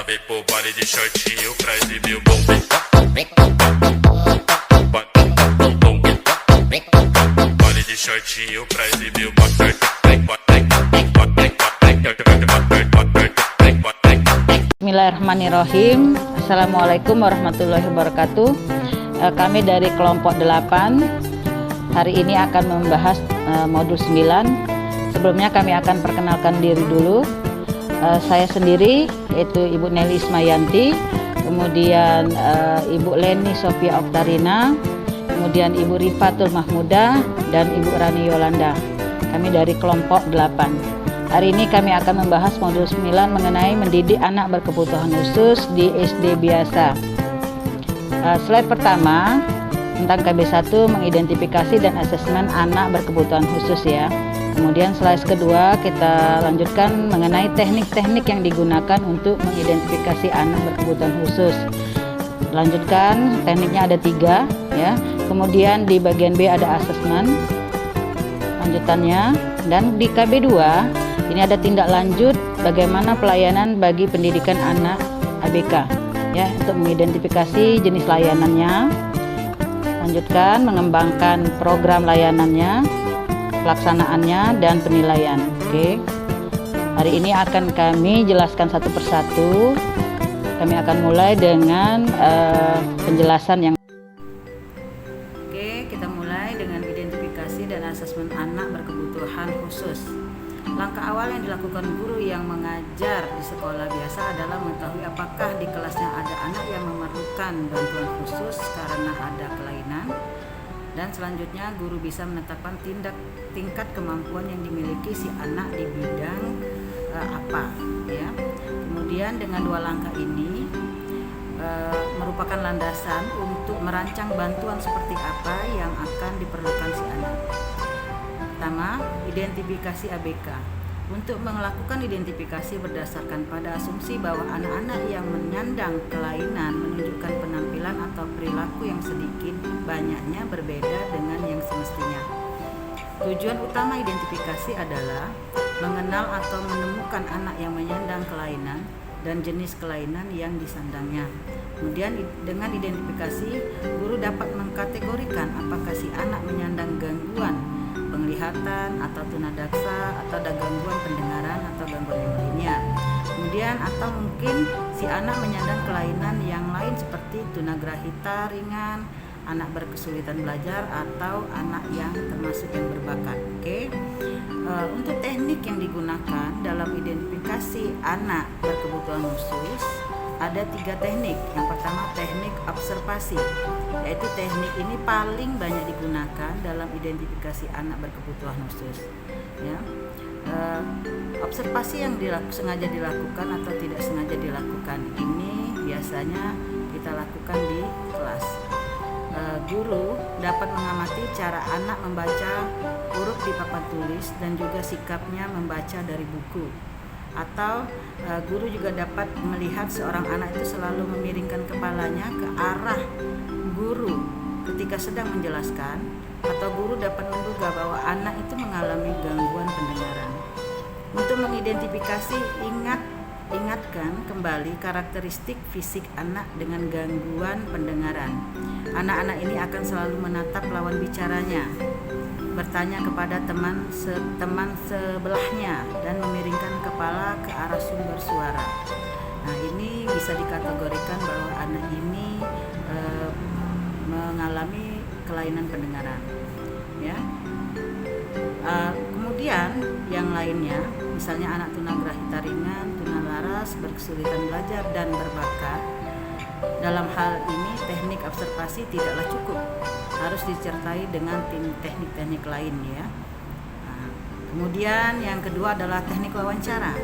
Pô, baile de shortinho pra exibir o bom. Baile de shortinho pra exibir o bom. Bismillahirrahmanirrahim. Assalamualaikum warahmatullahi wabarakatuh. Kami dari kelompok 8 hari ini akan membahas modul 9. Sebelumnya kami akan perkenalkan diri dulu. Saya sendiri yaitu Ibu Nelly Ismayanti, kemudian Ibu Leni Sofia Oktarina, kemudian Ibu Rifatul Mahmuda, dan Ibu Rani Yolanda. Kami dari kelompok 8. Hari ini kami akan membahas modul 9 mengenai mendidik anak berkebutuhan khusus di SD biasa. Slide pertama tentang KB1, mengidentifikasi dan asesmen anak berkebutuhan khusus ya. Kemudian slide kedua kita lanjutkan mengenai teknik-teknik yang digunakan untuk mengidentifikasi anak berkebutuhan khusus. Lanjutkan, tekniknya ada 3 ya. Kemudian di bagian B ada asesmen lanjutannya, dan di KB2 ini ada tindak lanjut bagaimana pelayanan bagi pendidikan anak ABK ya, untuk mengidentifikasi jenis layanannya. Lanjutkan, mengembangkan program layanannya, pelaksanaannya, dan penilaian. Oke. Hari ini akan kami jelaskan satu persatu. Kami akan mulai dengan penjelasan yang Oke, kita mulai dengan identifikasi dan asesmen anak berkebutuhan khusus. Langkah awal yang dilakukan guru yang mengajar di sekolah biasa adalah mengetahui apakah di kelasnya ada anak yang memerlukan bantuan khusus karena ada kelainan, dan selanjutnya guru bisa menetapkan tingkat kemampuan yang dimiliki si anak di bidang apa ya. Kemudian dengan 2 langkah ini merupakan landasan untuk merancang bantuan seperti apa yang akan diperlukan si anak. Pertama, identifikasi ABK. Untuk melakukan identifikasi berdasarkan pada asumsi bahwa anak-anak yang menyandang kelainan menunjukkan penampilan atau perilaku yang sedikit banyaknya berbeda dengan yang semestinya. Tujuan utama identifikasi adalah mengenal atau menemukan anak yang menyandang kelainan dan jenis kelainan yang disandangnya. Kemudian dengan identifikasi, guru dapat mengkategorikan apakah si anak menyandang gangguan penglihatan atau tunadaksa, atau ada gangguan pendengaran atau gangguan yang lainnya. Kemudian atau mungkin si anak menyandang kelainan yang lain seperti tunagrahita ringan, anak berkesulitan belajar, atau anak yang termasuk yang berbakat. Oke. Untuk teknik yang digunakan dalam identifikasi anak berkebutuhan khusus ada 3 teknik. Yang pertama, teknik observasi, yaitu teknik ini paling banyak digunakan dalam identifikasi anak berkebutuhan khusus ya. Observasi yang sengaja dilakukan atau tidak sengaja dilakukan ini biasanya kita lakukan di kelas. Guru dapat mengamati cara anak membaca huruf di papan tulis dan juga sikapnya membaca dari buku. Atau guru juga dapat melihat seorang anak itu selalu memiringkan kepalanya ke arah guru ketika sedang menjelaskan, atau guru dapat menduga bahwa anak itu mengalami gangguan pendengaran. Untuk mengidentifikasi, ingatkan kembali karakteristik fisik anak dengan gangguan pendengaran. Anak-anak ini akan selalu menatap lawan bicaranya, bertanya kepada teman sebelahnya, dan memiringkan kepala ke arah sumber suara. Nah, ini bisa dikategorikan bahwa anak ini mengalami kelainan pendengaran ya. Kemudian yang lainnya, misalnya anak tunagrahita ringan, tunalaras, berkesulitan belajar, dan berbakat. Dalam hal ini teknik observasi tidaklah cukup, harus disertai dengan teknik-teknik lain ya. Kemudian yang kedua adalah teknik wawancara.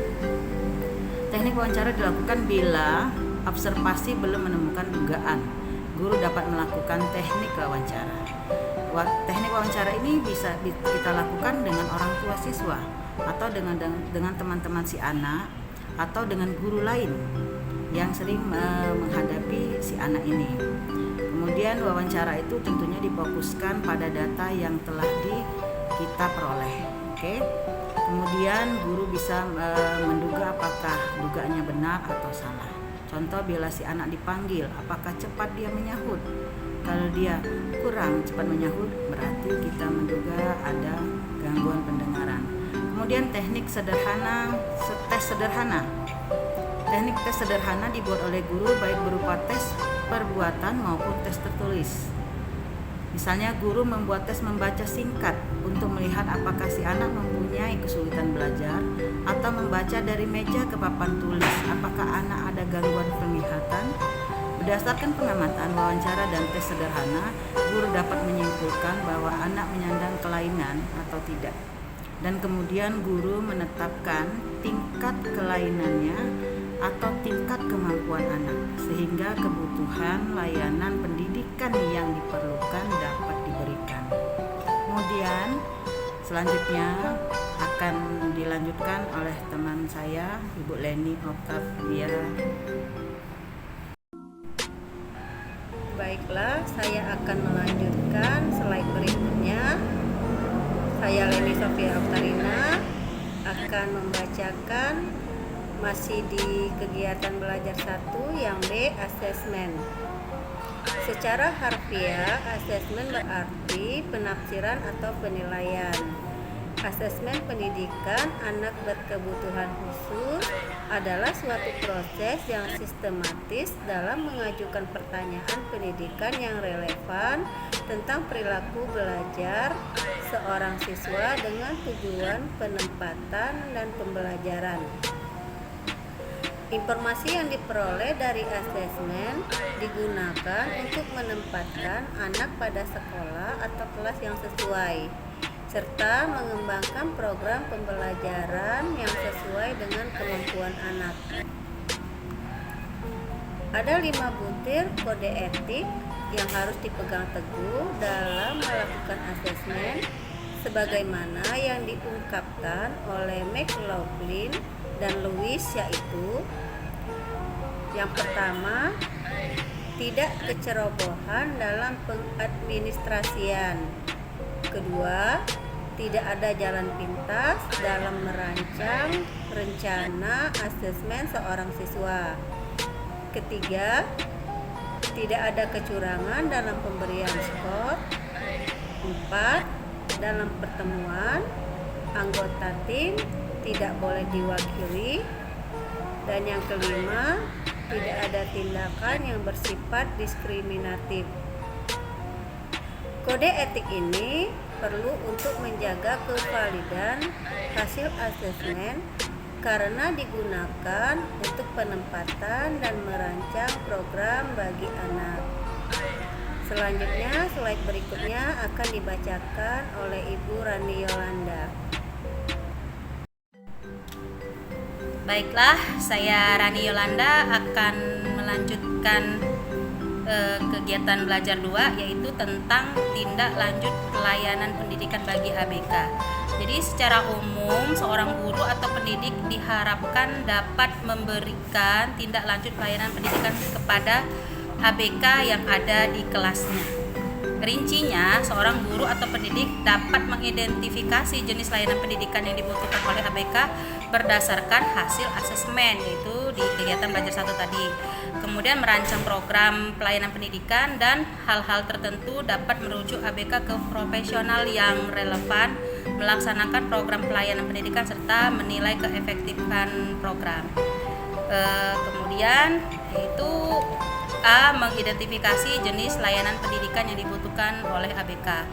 Teknik wawancara dilakukan bila observasi belum menemukan dugaan. Guru dapat melakukan teknik wawancara. Teknik wawancara ini bisa kita lakukan dengan orang tua siswa, atau dengan teman-teman si anak, atau dengan guru lain yang sering menghadapi si anak ini. Kemudian wawancara itu tentunya difokuskan pada data yang telah kita peroleh. Oke. Kemudian guru bisa menduga apakah dugaannya benar atau salah. Contoh, bila si anak dipanggil, apakah cepat dia menyahut? Kalau dia kurang cepat menyahut, berarti kita menduga ada gangguan pendengaran. Kemudian teknik sederhana, tes sederhana. Teknik tes sederhana dibuat oleh guru baik berupa tes perbuatan maupun tes tertulis. Misalnya guru membuat tes membaca singkat untuk melihat apakah si anak mempunyai kesulitan belajar, atau membaca dari meja ke papan tulis, apakah anak ada gangguan penglihatan. Berdasarkan pengamatan, wawancara, dan tes sederhana, guru dapat menyimpulkan bahwa anak menyandang kelainan atau tidak. Dan kemudian guru menetapkan tingkat kelainannya atau tingkat kemampuan anak, sehingga kebutuhan layanan pendidikan yang diperlukan dapat diberikan. Kemudian selanjutnya akan dilanjutkan oleh teman saya, Ibu Leni Octavia. Baiklah, saya akan melanjutkan slide berikutnya. Saya Leni Sofia Oktarina akan membacakan masih di kegiatan belajar 1 yang B, asesmen. Secara harfiah, asesmen berarti penafsiran atau penilaian. Asesmen pendidikan anak berkebutuhan khusus adalah suatu proses yang sistematis dalam mengajukan pertanyaan pendidikan yang relevan tentang perilaku belajar seorang siswa dengan tujuan penempatan dan pembelajaran. Informasi yang diperoleh dari asesmen digunakan untuk menempatkan anak pada sekolah atau kelas yang sesuai, serta mengembangkan program pembelajaran yang sesuai dengan kemampuan anak. Ada 5 butir kode etik yang harus dipegang teguh dalam melakukan asesmen, sebagaimana yang diungkapkan oleh McLaughlin dan Lewis, yaitu: yang pertama, tidak kecerobohan dalam pengadministrasian. Kedua, tidak ada jalan pintas dalam merancang rencana asesmen seorang siswa. Ketiga, tidak ada kecurangan dalam pemberian skor. 4, dalam pertemuan, anggota tim tidak boleh diwakili. Dan yang kelima, tidak ada tindakan yang bersifat diskriminatif. Kode etik ini perlu untuk menjaga kevalidan hasil asesmen karena digunakan untuk penempatan dan merancang program bagi anak. Selanjutnya, slide berikutnya akan dibacakan oleh Ibu Rani Yolanda. Baiklah, saya Rani Yolanda akan melanjutkan kegiatan belajar 2, yaitu tentang tindak lanjut pelayanan pendidikan bagi ABK. Jadi secara umum seorang guru atau pendidik diharapkan dapat memberikan tindak lanjut pelayanan pendidikan kepada ABK yang ada di kelasnya. Rincinya, seorang guru atau pendidik dapat mengidentifikasi jenis layanan pendidikan yang dibutuhkan oleh ABK berdasarkan hasil asesmen, yaitu di kegiatan belajar 1 tadi. Kemudian merancang program pelayanan pendidikan, dan hal-hal tertentu dapat merujuk ABK ke profesional yang relevan melaksanakan program pelayanan pendidikan serta menilai keefektifan program. Kemudian yaitu A. Mengidentifikasi jenis layanan pendidikan yang dibutuhkan oleh ABK.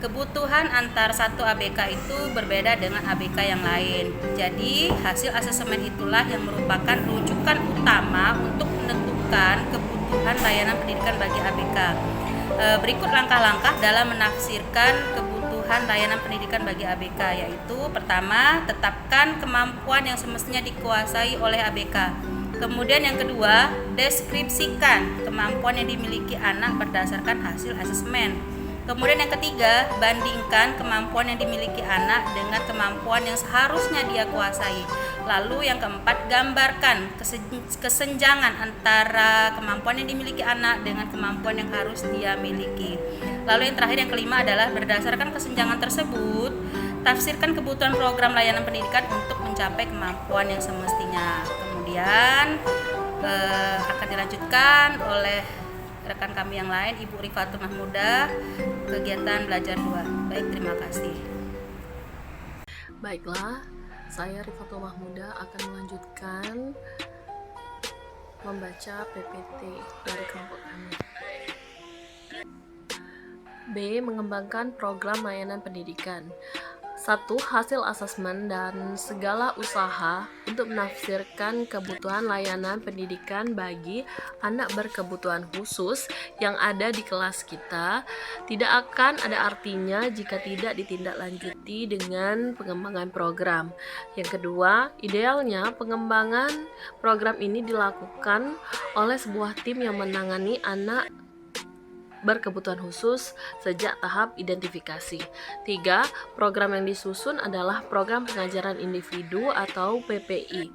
Kebutuhan antar satu ABK itu berbeda dengan ABK yang lain. Jadi, hasil asesmen itulah yang merupakan rujukan utama untuk menentukan kebutuhan layanan pendidikan bagi ABK. Berikut langkah-langkah dalam menafsirkan kebutuhan layanan pendidikan bagi ABK, yaitu: pertama, tetapkan kemampuan yang semestinya dikuasai oleh ABK. Kemudian yang kedua, deskripsikan kemampuan yang dimiliki anak berdasarkan hasil asesmen. Kemudian yang ketiga, bandingkan kemampuan yang dimiliki anak dengan kemampuan yang seharusnya dia kuasai. Lalu yang keempat, gambarkan kesenjangan antara kemampuan yang dimiliki anak dengan kemampuan yang harus dia miliki. Lalu yang terakhir, yang kelima adalah berdasarkan kesenjangan tersebut, tafsirkan kebutuhan program layanan pendidikan untuk mencapai kemampuan yang semestinya. Kemudian dilanjutkan oleh rekan kami yang lain, Ibu Rifatul Mahmuda, kegiatan belajar 2. Baik, terima kasih. Baiklah, saya Rifatul Mahmuda akan melanjutkan membaca PPT dari kelompok kami. B. Mengembangkan program layanan pendidikan. 1. Hasil asesmen dan segala usaha untuk menafsirkan kebutuhan layanan pendidikan bagi anak berkebutuhan khusus yang ada di kelas kita tidak akan ada artinya jika tidak ditindaklanjuti dengan pengembangan program. Yang kedua, idealnya pengembangan program ini dilakukan oleh sebuah tim yang menangani anak berkebutuhan khusus sejak tahap identifikasi. 3. Program yang disusun adalah program pengajaran individu atau PPI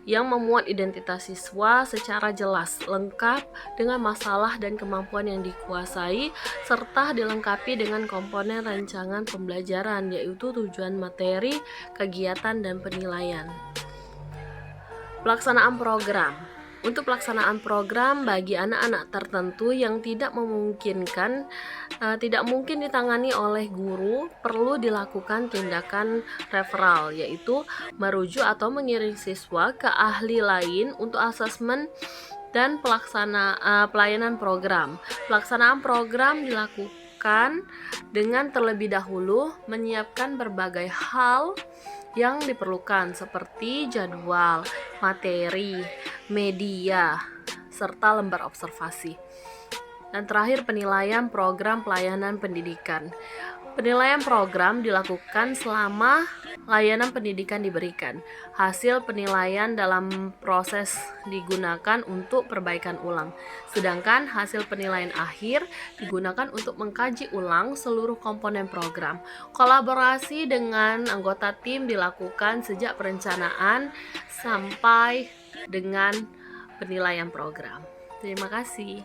yang memuat identitas siswa secara jelas, lengkap dengan masalah dan kemampuan yang dikuasai, serta dilengkapi dengan komponen rancangan pembelajaran, yaitu tujuan materi, kegiatan, dan penilaian. Pelaksanaan program. Untuk pelaksanaan program bagi anak-anak tertentu yang tidak mungkin ditangani oleh guru, perlu dilakukan tindakan referral, yaitu merujuk atau mengirim siswa ke ahli lain untuk asesmen dan pelayanan program. Pelaksanaan program dilakukan dengan terlebih dahulu menyiapkan berbagai hal yang diperlukan seperti jadwal, materi, media, serta lembar observasi. Dan terakhir, penilaian program pelayanan pendidikan. Penilaian program dilakukan selama layanan pendidikan diberikan. Hasil penilaian dalam proses digunakan untuk perbaikan ulang. Sedangkan hasil penilaian akhir digunakan untuk mengkaji ulang seluruh komponen program. Kolaborasi dengan anggota tim dilakukan sejak perencanaan sampai dengan penilaian program. Terima kasih.